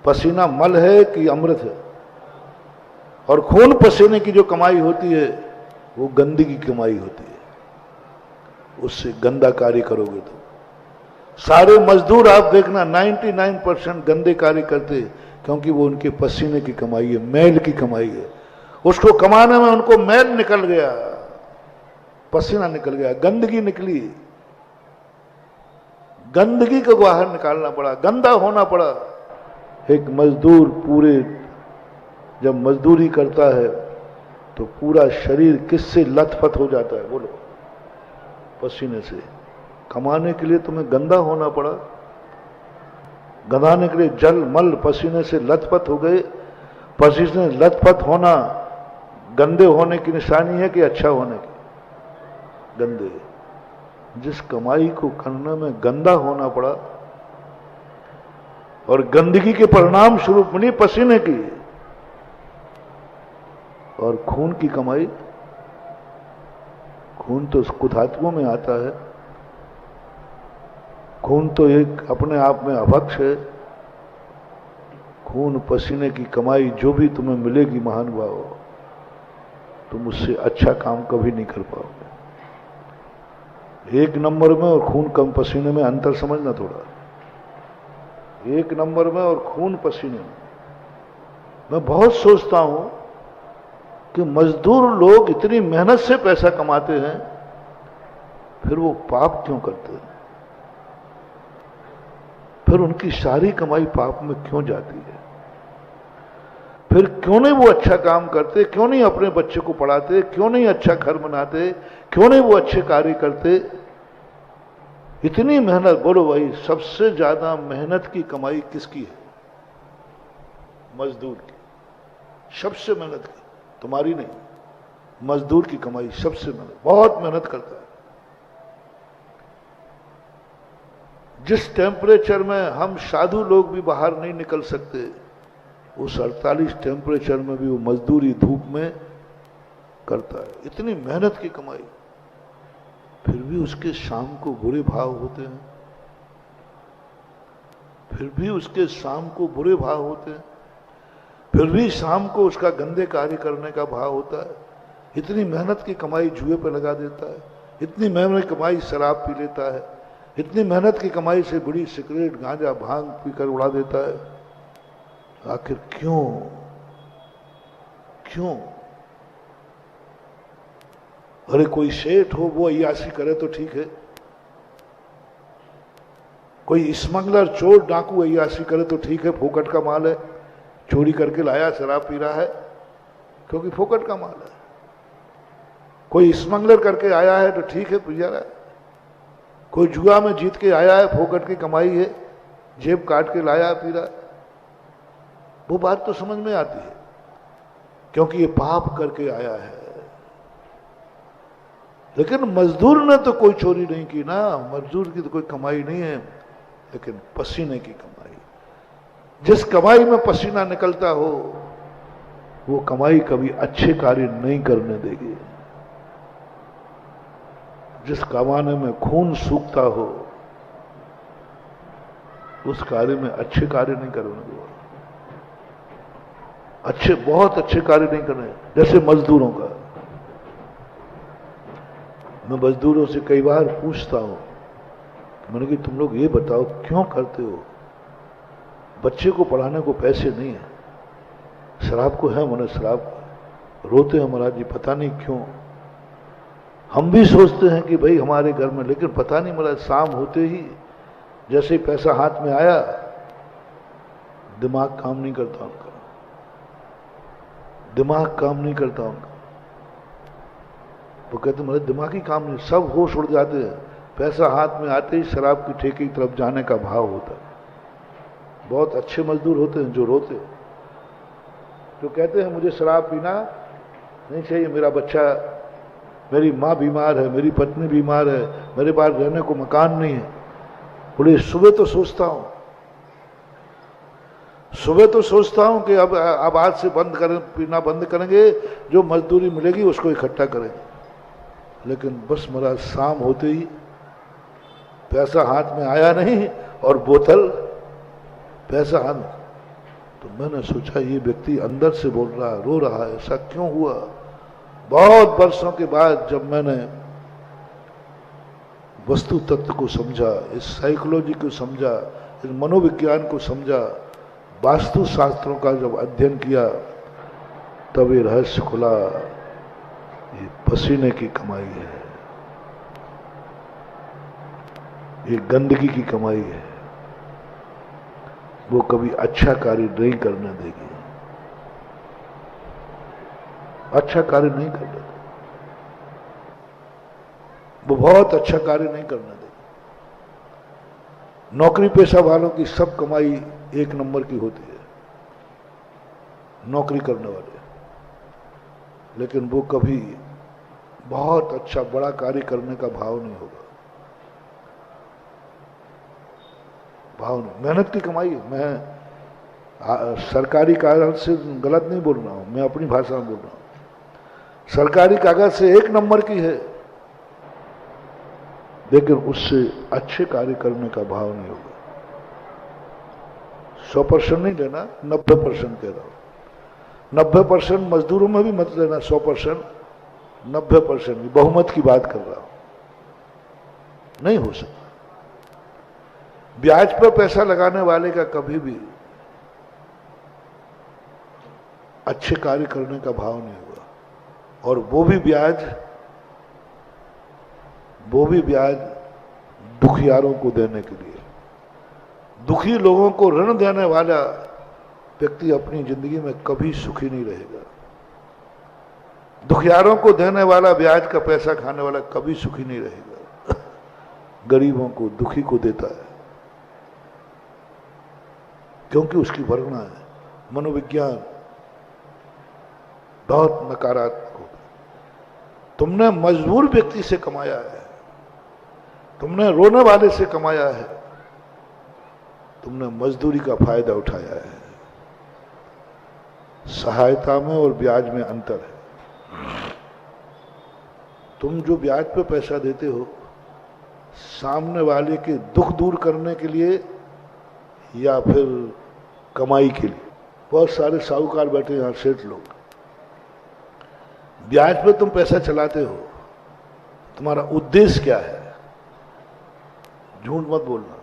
पसीना मल है कि अमृत है, और खून पसीने की जो कमाई होती है वो गंदगी की कमाई होती है। उससे गंदा कार्य करोगे तो सारे मजदूर आप देखना 99% गंदे कार्य करते, क्योंकि वो उनके पसीने की कमाई है, मैल की कमाई है। उसको कमाने में उनको मैल निकल गया, पसीना निकल गया, गंदगी निकली, गंदगी को बाहर निकालना पड़ा, गंदा होना पड़ा। एक मजदूर पूरे जब मजदूरी करता है तो पूरा शरीर किससे लथपथ हो जाता है? बोलो, पसीने से। कमाने के लिए तुम्हें गंदा होना पड़ा, गंदाने के लिए जल मल पसीने से लथपथ हो गए। पसीने लथपथ होना गंदे होने की निशानी है कि अच्छा होने की? गंदे। जिस कमाई को करने में गंदा होना पड़ा, और गंदगी के परिणाम स्वरूप बनी पसीने की और खून की कमाई। खून तो कुधात्मों में आता है, खून तो एक अपने आप में अभक्ष है। खून पसीने की कमाई जो भी तुम्हें मिलेगी महानुभाव, तुम उससे अच्छा काम कभी नहीं कर पाओगे। एक नंबर में और खून कम पसीने में अंतर समझना थोड़ा। एक नंबर में और खून पसीने में। मैं बहुत सोचता हूं कि मजदूर लोग इतनी मेहनत से पैसा कमाते हैं, फिर वो पाप क्यों करते हैं? फिर उनकी सारी कमाई पाप में क्यों जाती है? फिर क्यों नहीं वो अच्छा काम करते? क्यों नहीं अपने बच्चे को पढ़ाते? क्यों नहीं अच्छा घर बनाते? क्यों नहीं वो अच्छे कार्य करते? इतनी मेहनत, बोलो भाई, सबसे ज्यादा मेहनत की कमाई किसकी है? मजदूर की। सबसे मेहनत की, तुम्हारी नहीं। मजदूर की कमाई सबसे मेहनत, बहुत मेहनत करता है। जिस टेम्परेचर में हम साधु लोग भी बाहर नहीं निकल सकते, उस 48 टेम्परेचर में भी वो मजदूरी धूप में करता है। इतनी मेहनत की कमाई, फिर भी उसके शाम को बुरे भाव होते हैं। फिर भी उसके शाम को बुरे भाव होते हैं। फिर भी शाम को उसका गंदे कार्य करने का भाव होता है। इतनी मेहनत की कमाई जुए पे लगा देता है, इतनी मेहनत की कमाई शराब पी लेता है, इतनी मेहनत की कमाई से बीड़ी सिगरेट गांजा भांग पीकर उड़ा देता है। आखिर क्यों? क्यों? अरे कोई सेठ हो वो अय्याशी करे तो ठीक है, कोई स्मगलर चोर डाकू अय्याशी करे तो ठीक है, फोकट का माल है, चोरी करके लाया, शराब पी रहा है क्योंकि फोकट का माल है। कोई स्मगलर करके आया है तो ठीक है, पी जा रहा है। कोई जुआ में जीत के आया है, फोकट की कमाई है, जेब काट के लाया, पी रहा है। वो बात तो समझ में आती है, क्योंकि ये पाप करके आया है। लेकिन मजदूर ने तो कोई चोरी नहीं की ना, मजदूर की तो कोई कमाई नहीं है, लेकिन पसीने की कमाई। जिस कमाई में पसीना निकलता हो, वो कमाई कभी अच्छे कार्य नहीं करने देगी। जिस कमाने में खून सूखता हो, उस कार्य में अच्छे कार्य नहीं करने दो, अच्छे बहुत अच्छे कार्य नहीं करने। जैसे मजदूरों का, मैं मजदूरों से कई बार पूछता हूं, मैंने कि तुम लोग ये बताओ क्यों करते हो? बच्चे को पढ़ाने को पैसे नहीं है, शराब को है मना शराब, रोते हैं महाराज जी पता नहीं क्यों। हम भी सोचते हैं कि भाई हमारे घर में, लेकिन पता नहीं महाराज शाम होते ही जैसे ही पैसा हाथ में आया दिमाग काम नहीं करता उनका, दिमाग काम नहीं करता उनका। वो कहते मेरे दिमाग ही काम नहीं, सब होश उड़ जाते हैं, पैसा हाथ में आते ही शराब की ठेके की तरफ जाने का भाव होता है। बहुत अच्छे मजदूर होते हैं जो रोते हैं, जो कहते हैं मुझे शराब पीना नहीं चाहिए, मेरा बच्चा, मेरी माँ बीमार है, मेरी पत्नी बीमार है, मेरे पास रहने को मकान नहीं है। बोले सुबह तो सोचता हूं, सुबह तो सोचता हूं कि अब आज से बंद करें, पीना बंद करेंगे, जो मजदूरी मिलेगी उसको इकट्ठा करेंगे। लेकिन बस महाराज शाम होते ही पैसा हाथ में आया नहीं और बोतल पैसा हाथ में। तो मैंने सोचा ये व्यक्ति अंदर से बोल रहा है, रो रहा है, ऐसा क्यों हुआ? बहुत वर्षों के बाद जब मैंने वस्तु तत्व को समझा, इस साइकोलॉजी को समझा, इस मनोविज्ञान को समझा, वास्तु शास्त्रों का जब अध्ययन किया, तब ये रहस्य खुला, ये पसीने की कमाई है, ये गंदगी की कमाई है, वो कभी अच्छा कार्य नहीं करने देगी, अच्छा कार्य नहीं करने देगी, वो बहुत अच्छा कार्य नहीं करने देगी। नौकरी पेशा वालों की सब कमाई एक नंबर की होती है, नौकरी करने वाले, लेकिन वो कभी बहुत अच्छा बड़ा कार्य करने का भाव नहीं होगा, भाव नहीं। मेहनत की कमाई है। मैं सरकारी कागज से गलत नहीं बोल रहा हूं, मैं अपनी भाषा में बोल रहा हूं। सरकारी कागज से एक नंबर की है, लेकिन उससे अच्छे कार्य करने का भाव नहीं होगा। 100% नहीं लेना, 90% कह रहा हूं। 90% मजदूरों में भी मत लेना, 100%, 90% बहुमत की बात कर रहा हूं। नहीं हो सकता। ब्याज पर पैसा लगाने वाले का कभी भी अच्छे कार्य करने का भाव नहीं होगा, और वो भी ब्याज दुखियारों को देने के लिए। दुखी लोगों को ऋण देने वाला व्यक्ति अपनी जिंदगी में कभी सुखी नहीं रहेगा। दुखियारों को देने वाला, ब्याज का पैसा खाने वाला कभी सुखी नहीं रहेगा। गरीबों को, दुखी को देता है, क्योंकि उसकी वर्णना है, मनोविज्ञान बहुत नकारात्मक होगा। तुमने मजबूर व्यक्ति से कमाया है, तुमने रोने वाले से कमाया है, तुमने मजदूरी का फायदा उठाया है। सहायता में और ब्याज में अंतर है। तुम जो ब्याज पे पैसा देते हो सामने वाले के दुख दूर करने के लिए या फिर कमाई के लिए। बहुत सारे साहूकार बैठे यहां, सेठ लोग, ब्याज पे तुम पैसा चलाते हो, तुम्हारा उद्देश्य क्या है? झूठ मत बोलना।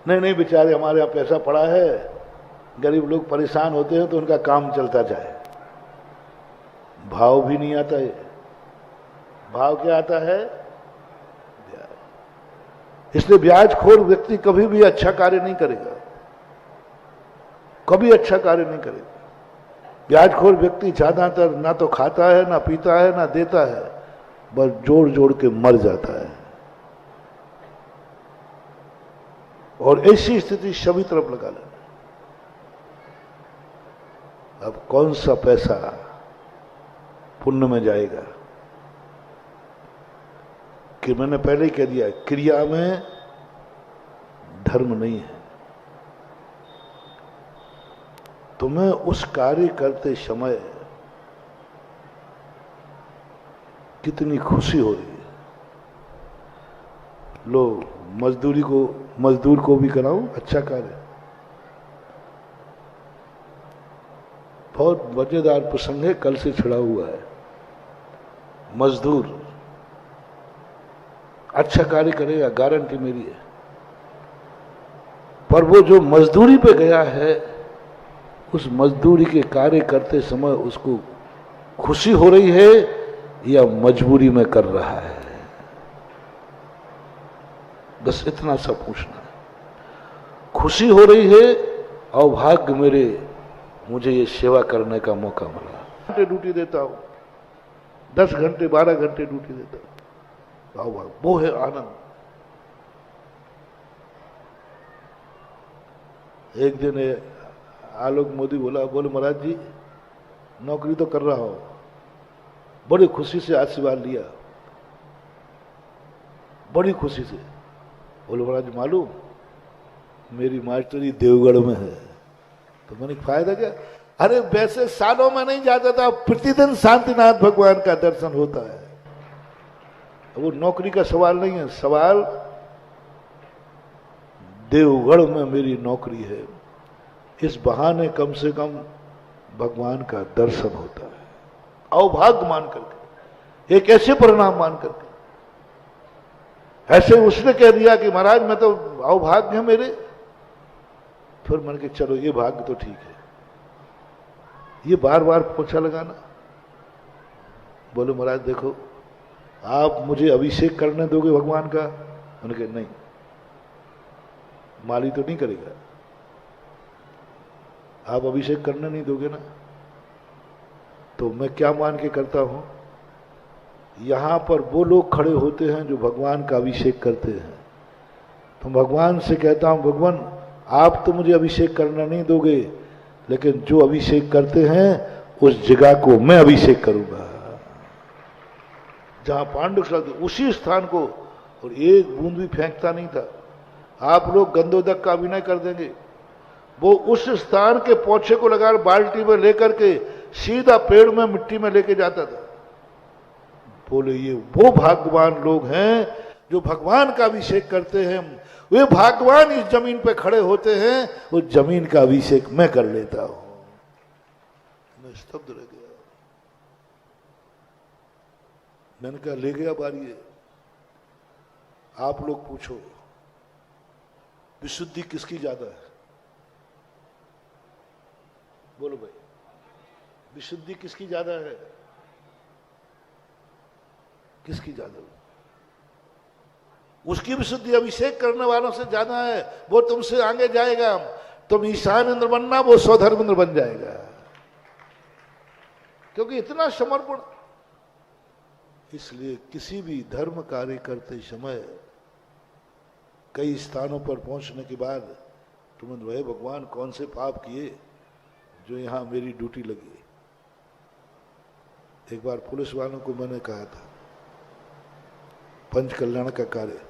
नहीं बेचारे हमारे यहां पैसा पड़ा है, गरीब लोग परेशान होते हैं तो उनका काम चलता जाए। भाव भी नहीं आता है। भाव क्या आता है? इसलिए ब्याजखोर व्यक्ति कभी भी अच्छा कार्य नहीं करेगा, कभी अच्छा कार्य नहीं करेगा। ब्याजखोर व्यक्ति ज्यादातर ना तो खाता है, ना पीता है, ना देता है, बस जोड़ जोड़ के मर जाता है। और ऐसी स्थिति सभी तरफ लगा लेना। अब कौन सा पैसा पुण्य में जाएगा? कि मैंने पहले ही कह दिया, क्रिया में धर्म नहीं है। तुम्हें उस कार्य करते समय कितनी खुशी हो रही है। लो मजदूर को भी कराऊं अच्छा कार्य। बहुत मजेदार प्रसंग है, कल से छिड़ा हुआ है। मजदूर अच्छा कार्य करेगा, गारंटी मेरी है। पर वो जो मजदूरी पे गया है, उस मजदूरी के कार्य करते समय उसको खुशी हो रही है या मजबूरी में कर रहा है? बस इतना सा पूछना है। खुशी हो रही है, अभाग्य मेरे, मुझे ये सेवा करने का मौका मिला। घंटे ड्यूटी देता हूं, 10 घंटे 12 घंटे ड्यूटी देता हूं, भाव वो है आनंद। एक दिन आलोक मोदी बोले महाराज जी नौकरी तो कर रहा हो, बड़ी खुशी से आशीर्वाद लिया, बड़ी खुशी से। बोले महाराज मालूम मेरी मास्टरी देवगढ़ में है। तो मैंने फायदा क्या? अरे वैसे सालों में नहीं जाता था, प्रतिदिन शांतिनाथ भगवान का दर्शन होता है। वो नौकरी का सवाल नहीं है, सवाल देवगढ़ में मेरी नौकरी है, इस बहाने कम से कम भगवान का दर्शन होता है। अवभाग्य मान करके, एक ऐसे परिणाम मान करके। ऐसे उसने कह दिया कि महाराज मैं तो अवभाग्य है मेरे। फिर मैंने कहा चलो ये भाग्य तो ठीक है, ये बार बार पोछा लगाना। बोले महाराज देखो आप मुझे अभिषेक करने दोगे भगवान का? मैंने कहा नहीं, माली तो नहीं करेगा, आप अभिषेक करने नहीं दोगे ना। तो मैं क्या मान के करता हूं, यहां पर वो लोग खड़े होते हैं जो भगवान का अभिषेक करते हैं, तो भगवान से कहता हूं भगवान आप तो मुझे अभिषेक करना नहीं दोगे, लेकिन जो अभिषेक करते हैं उस जगह को मैं अभिषेक करूंगा, जहां पांडु उसी स्थान को, और एक बूंद भी फेंकता नहीं था। आप लोग गंदोदक का अभिनय कर देंगे, वो उस स्थान के पोछे को लगा बाल्टी में लेकर के सीधा पेड़ में मिट्टी में लेके जाता था। बोले ये वो भाग्यवान लोग हैं जो भगवान का अभिषेक करते हैं, वे भाग्यवान इस जमीन पे खड़े होते हैं, उस जमीन का अभिषेक मैं कर लेता हूं। मैं स्तब्ध रह गया। मैंने कहा ले गया बारी है, आप लोग पूछो विशुद्धि किसकी ज्यादा है? बोलो भाई, विशुद्धि किसकी ज्यादा है? किसकी ज्यादा? उसकी विशुद्धि अभिषेक करने वालों से ज्यादा है, वो तुमसे आगे जाएगा। तुम ईशान इंद्र बनना, वो स्वधर्म इंद्र बन जाएगा, क्योंकि इतना समर्पण। इसलिए किसी भी धर्म कार्य करते समय कई स्थानों पर पहुंचने के बाद तुम भाई भगवान कौन से पाप किए जो यहां मेरी ड्यूटी लगी। एक बार पुलिस वालों को मैंने कहा था पंच कल्याण का कार्य,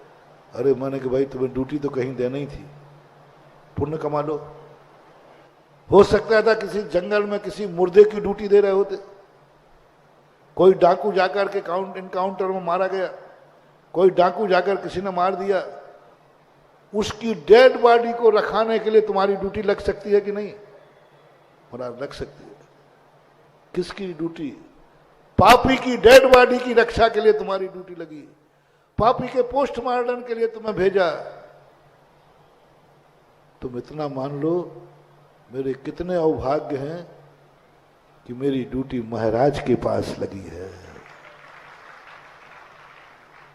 अरे मैंने कि भाई तुम्हें ड्यूटी तो कहीं देना ही थी, पुण्य कमा लो। हो सकता था किसी जंगल में किसी मुर्दे की ड्यूटी दे रहे होते, कोई डाकू जाकर के इनकाउंटर में मारा गया, कोई डाकू जाकर किसी ने मार दिया, उसकी डेड बॉडी को रखाने के लिए तुम्हारी ड्यूटी लग सकती है कि नहीं? महाराज लग सकती है। किसकी ड्यूटी? पापी की डेड बॉडी की रक्षा के लिए तुम्हारी ड्यूटी लगी, पापी के पोस्टमार्टम के लिए तुम्हें भेजा। तुम इतना मान लो मेरे कितने अवभाग्य हैं कि मेरी ड्यूटी महाराज के पास लगी है।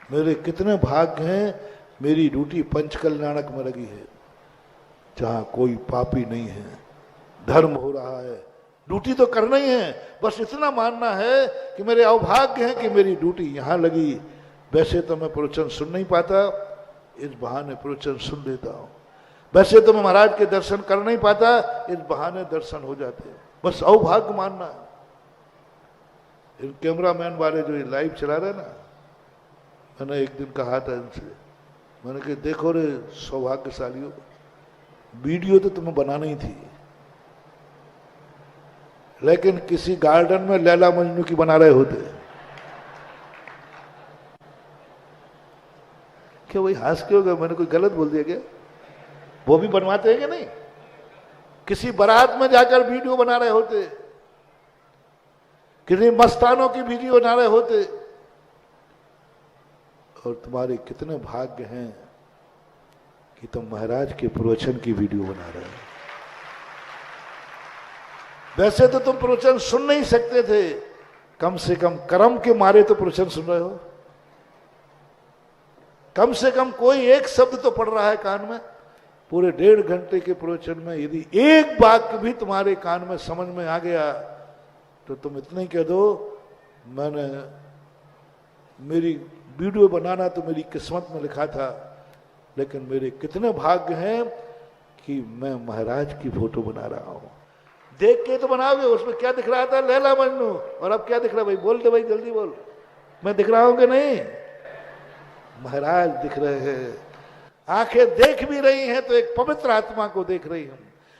मेरे कितने भाग्य हैं मेरी ड्यूटी पंचकल्याणक में लगी है, जहां कोई पापी नहीं है, धर्म हो रहा है। ड्यूटी तो करना ही है, बस इतना मानना है कि मेरे अवभाग्य हैं कि मेरी ड्यूटी यहां लगी। वैसे तो मैं प्रवचन सुन नहीं पाता, इस बहाने प्रवचन सुन लेता हूं। वैसे तो मैं महाराज के दर्शन कर नहीं पाता, इस बहाने दर्शन हो जाते हैं। बस अवभाग्य मानना है। इन कैमरामैन वाले जो ये लाइव चला रहे ना, मैंने एक दिन कहा था इनसे, मैंने कहा देखो रे सौभाग्यशालियों, वीडियो तो तुम्हें बनानी ही थी, लेकिन किसी गार्डन में लैला मजनू की बना रहे होते, क्या वही हंस क्यों गए? मैंने कोई गलत बोल दिया क्या? वो भी बनवाते हैं कि नहीं? किसी बारात में जाकर वीडियो बना रहे होते, किसी मस्तानों की वीडियो बना रहे होते, और तुम्हारे कितने भाग्य हैं कि तुम महाराज के प्रवचन की वीडियो बना रहे हो। वैसे तो तुम प्रवचन सुन नहीं सकते थे, कम से कम कर्म के मारे तो प्रवचन सुन रहे हो। कम से कम कोई एक शब्द तो पड़ रहा है कान में। पूरे 1.5 घंटे के प्रवचन में यदि एक वाक्य भी तुम्हारे कान में समझ में आ गया तो तुम इतना ही कह दो, मैंने मेरी वीडियो बनाना तो मेरी किस्मत में लिखा था, लेकिन मेरे कितने भाग्य हैं कि मैं महाराज की फोटो बना रहा हूं। देख के तो बनाओगे, उसमें क्या दिख रहा था? लैला मजनू। और अब क्या दिख रहा है भाई? बोल दे भाई, जल्दी बोल। मैं दिख रहा हूं कि नहीं? महाराज दिख रहे हैं। आंखें देख भी रही हैं तो एक पवित्र आत्मा को देख रही हैं,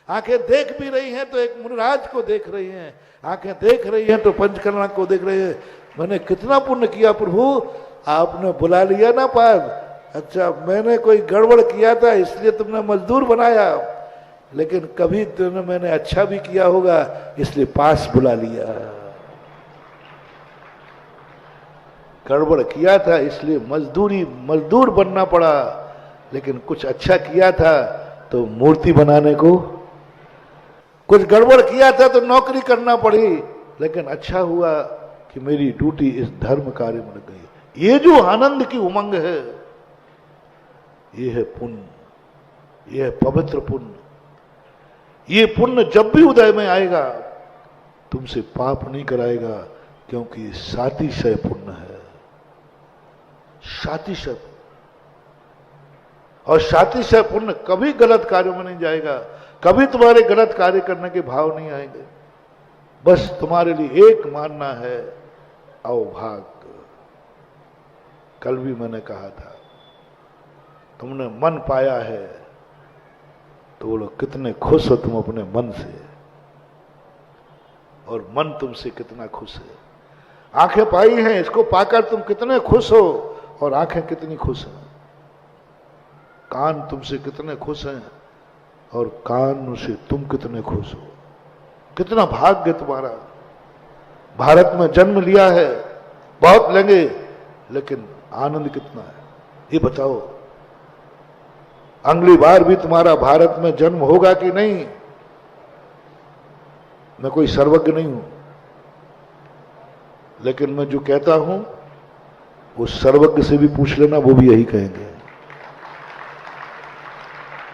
आंखें देख भी रही हैं तो एक मुनिराज को देख रही हैं, आंखें देख रही हैं तो पंचकर्मा को देख रही है। मैंने कितना पुण्य किया प्रभु, आपने बुला लिया ना पास। अच्छा, मैंने कोई गड़बड़ किया था इसलिए तुमने मजदूर बनाया, लेकिन कभी तुमने मैंने अच्छा भी किया होगा इसलिए पास बुला लिया। गड़बड़ किया था इसलिए मजदूर बनना पड़ा, लेकिन कुछ अच्छा किया था तो मूर्ति बनाने को। कुछ गड़बड़ किया था तो नौकरी करना पड़ी, लेकिन अच्छा हुआ कि मेरी ड्यूटी इस धर्म कार्य में लग गई। ये जो आनंद की उमंग है, ये है पुण्य, ये है पवित्र पुण्य। ये पुण्य जब भी उदय में आएगा तुमसे पाप नहीं कराएगा, क्योंकि सातिशय पुण्य है, सातिशय। और सातिशय पुण्य कभी गलत कार्यों में नहीं जाएगा, कभी तुम्हारे गलत कार्य करने के भाव नहीं आएंगे। बस तुम्हारे लिए एक मानना है, अवभाग्य। कल भी मैंने कहा था, तुमने मन पाया है तो बोलो कितने खुश हो तुम अपने मन से, और मन तुमसे कितना खुश है। आंखें पाई हैं, इसको पाकर तुम कितने खुश हो, और आंखें कितनी खुश हैं। कान तुमसे कितने खुश हैं, और कान से तुम कितने खुश हो। कितना भाग्य तुम्हारा। भारत में जन्म लिया है, बहुत लेंगे, लेकिन आनंद कितना है ये बताओ। अगली बार भी तुम्हारा भारत में जन्म होगा कि नहीं? मैं कोई सर्वज्ञ नहीं हूं, लेकिन मैं जो कहता हूं वो सर्वज्ञ से भी पूछ लेना, वो भी यही कहेंगे।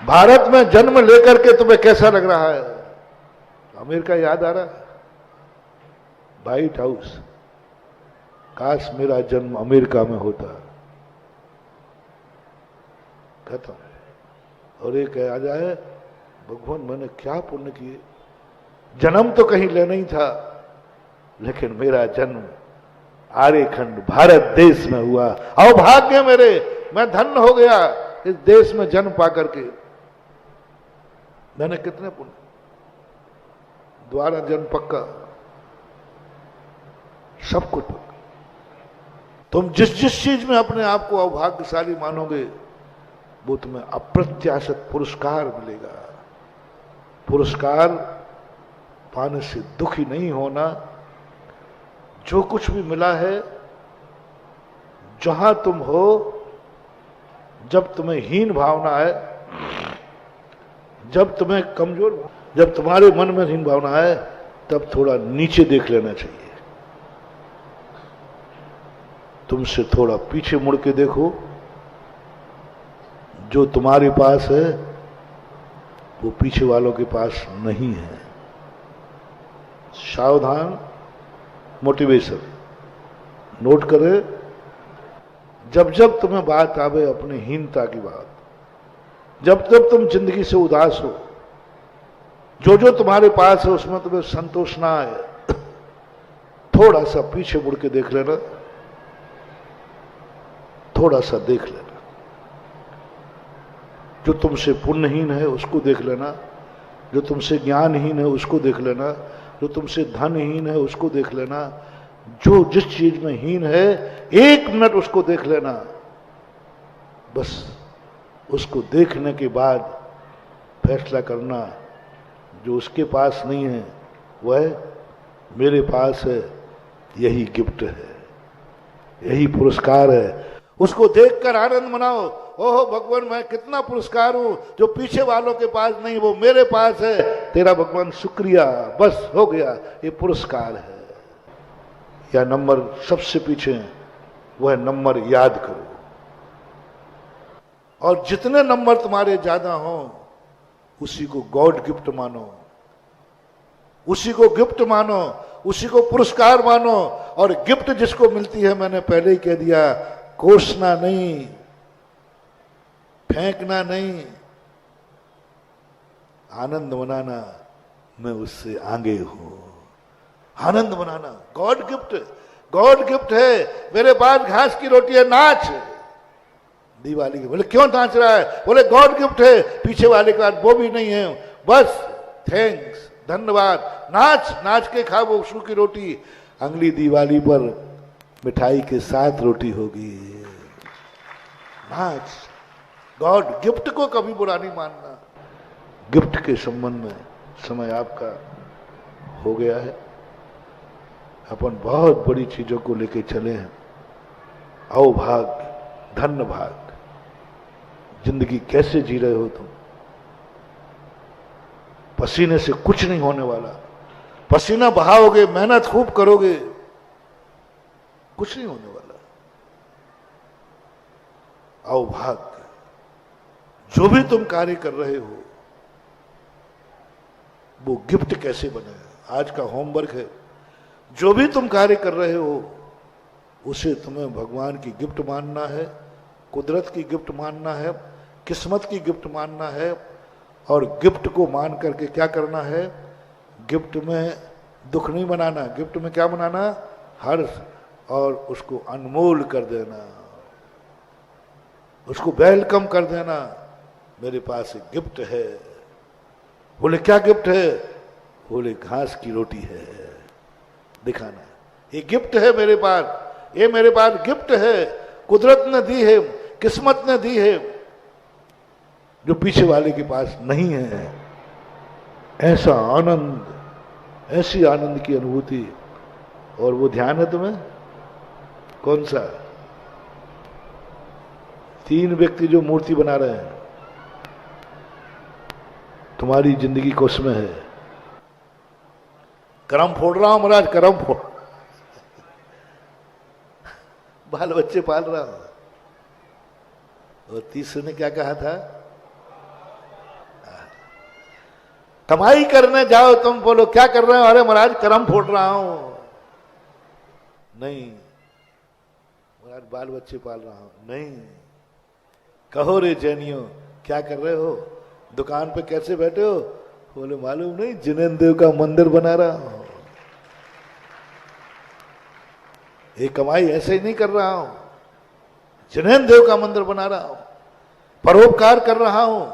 भारत में जन्म लेकर के तुम्हें कैसा लग रहा है? अमेरिका याद आ रहा है? व्हाइट हाउस, काश मेरा जन्म अमेरिका में होता। खत्म। और एक आ जाए, भगवान मैंने क्या पुण्य किए, जन्म तो कहीं लेना ही था, लेकिन मेरा जन्म आर्यखंड भारत देश में हुआ। अवभाग्य मेरे, मैं धन्य हो गया इस देश में जन्म पाकर के। मैंने कितने पुण्य, द्वारा जन्म पक्का, सब कुछ पक्का। तुम जिस जिस चीज में अपने आप को अभाग्यशाली मानोगे, वो तुम्हें अप्रत्याशित पुरस्कार मिलेगा। पुरस्कार पाने से दुखी नहीं होना। जो कुछ भी मिला है, जहां तुम हो, जब तुम्हें हीन भावना है, जब तुम्हें कमजोर, जब तुम्हारे मन में हीन भावना है, तब थोड़ा नीचे देख लेना चाहिए। तुमसे थोड़ा पीछे मुड़ के देखो, जो तुम्हारे पास है वो पीछे वालों के पास नहीं है। सावधान। मोटिवेशन नोट करें, जब जब तुम्हें बात आवे अपनी हीनता की बात, जब जब तुम जिंदगी से उदास हो, जो जो तुम्हारे पास है उसमें तुम्हें संतोष ना आए, थोड़ा सा पीछे मुड़ के देख लेना, थोड़ा सा देख लेना। जो तुमसे पुण्यहीन है उसको देख लेना, जो तुमसे ज्ञानहीन है उसको देख लेना, जो तुमसे धनहीन है उसको देख लेना। जो जिस चीज में हीन है, 1 मिनट उसको देख लेना। बस उसको देखने के बाद फैसला करना, जो उसके पास नहीं है वह मेरे पास है, यही गिफ्ट है, यही पुरस्कार है। उसको देखकर आनंद मनाओ, ओहो भगवान मैं कितना पुरस्कार हूं, जो पीछे वालों के पास नहीं वो मेरे पास है, तेरा भगवान शुक्रिया, बस हो गया, ये पुरस्कार है। या नंबर सबसे पीछे वह नंबर याद करो, और जितने नंबर तुम्हारे ज्यादा हो उसी को गॉड गिफ्ट मानो, उसी को गिफ्ट मानो, उसी को पुरस्कार मानो। और गिफ्ट जिसको मिलती है, मैंने पहले ही कह दिया, कोसना नहीं, फेंकना नहीं, आनंद मनाना, मैं उससे आगे हूं। आनंद मनाना गॉड गिफ्ट, गॉड गिफ्ट है। मेरे पास घास की रोटी है, नाच। दिवाली के बोले क्यों नाच रहा है, बोले गॉड गिफ्ट है, पीछे वाले के पास वो भी नहीं है, बस थैंक्स, धन्यवाद, नाच, नाच के खा वो सूखी की रोटी। अगली दिवाली पर मिठाई के साथ रोटी होगी, नाच। गॉड गिफ्ट को कभी बुरा नहीं मानना। गिफ्ट के संबंध में समय आपका हो गया है। अपन बहुत बड़ी चीजों को लेके चले हैं, अवभाग्य, धन्य भाग। जिंदगी कैसे जी रहे हो तुम? पसीने से कुछ नहीं होने वाला, पसीना बहाओगे, मेहनत खूब करोगे, कुछ नहीं होने वाला। अवभाग्य, जो भी तुम कार्य कर रहे हो वो गिफ्ट कैसे बने, आज का होमवर्क है। जो भी तुम कार्य कर रहे हो उसे तुम्हें भगवान की गिफ्ट मानना है, कुदरत की गिफ्ट मानना है, किस्मत की गिफ्ट मानना है। और गिफ्ट को मान करके क्या करना है, गिफ्ट में दुख नहीं मनाना, गिफ्ट में क्या मनाना, हर्ष, और उसको अनमोल कर देना, उसको वेलकम कर देना। मेरे पास एक गिफ्ट है। बोले क्या गिफ्ट है, बोले घास की रोटी है, दिखाना ये गिफ्ट है मेरे पास, ये मेरे पास गिफ्ट है, कुदरत ने दी है, किस्मत ने दी है, जो पीछे वाले के पास नहीं है। ऐसा आनंद, ऐसी आनंद की अनुभूति। और वो ध्यान है तुम्हें कौन सा? 3 व्यक्ति जो मूर्ति बना रहे हैं, तुम्हारी जिंदगी को उसमें है। करम फोड़ रहा हूं महाराज, करम फोड़, बाल बच्चे पाल रहा हूं। और तीसरे ने क्या कहा था, कमाई करने जाओ तुम, बोलो क्या कर रहे हो, अरे महाराज करम फोड़ रहा हूं। नहीं महाराज बाल बच्चे पाल रहा हूं। नहीं, कहो रे जैनियों क्या कर रहे हो, दुकान पे कैसे बैठे हो, बोले मालूम नहीं जिनेंद्र देव का मंदिर बना रहा हूं। ये कमाई ऐसे ही नहीं कर रहा हूं, जिनेंद्र देव का मंदिर बना रहा हूं, परोपकार कर रहा हूं,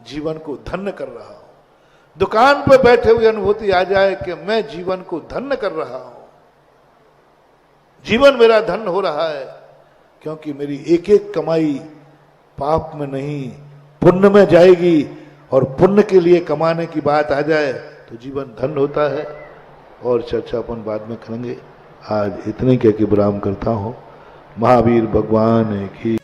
जीवन को धन्य कर रहा हूं। दुकान पे बैठे हुए अनुभूति आ जाए कि मैं जीवन को धन्य कर रहा हूं, जीवन मेरा धन्य हो रहा है, क्योंकि मेरी एक एक कमाई पाप में नहीं पुण्य में जाएगी। और पुण्य के लिए कमाने की बात आ जाए तो जीवन धन्य होता है। और चर्चा अपन बाद में करेंगे। आज इतने कह के विराम करता हूं। महावीर भगवान की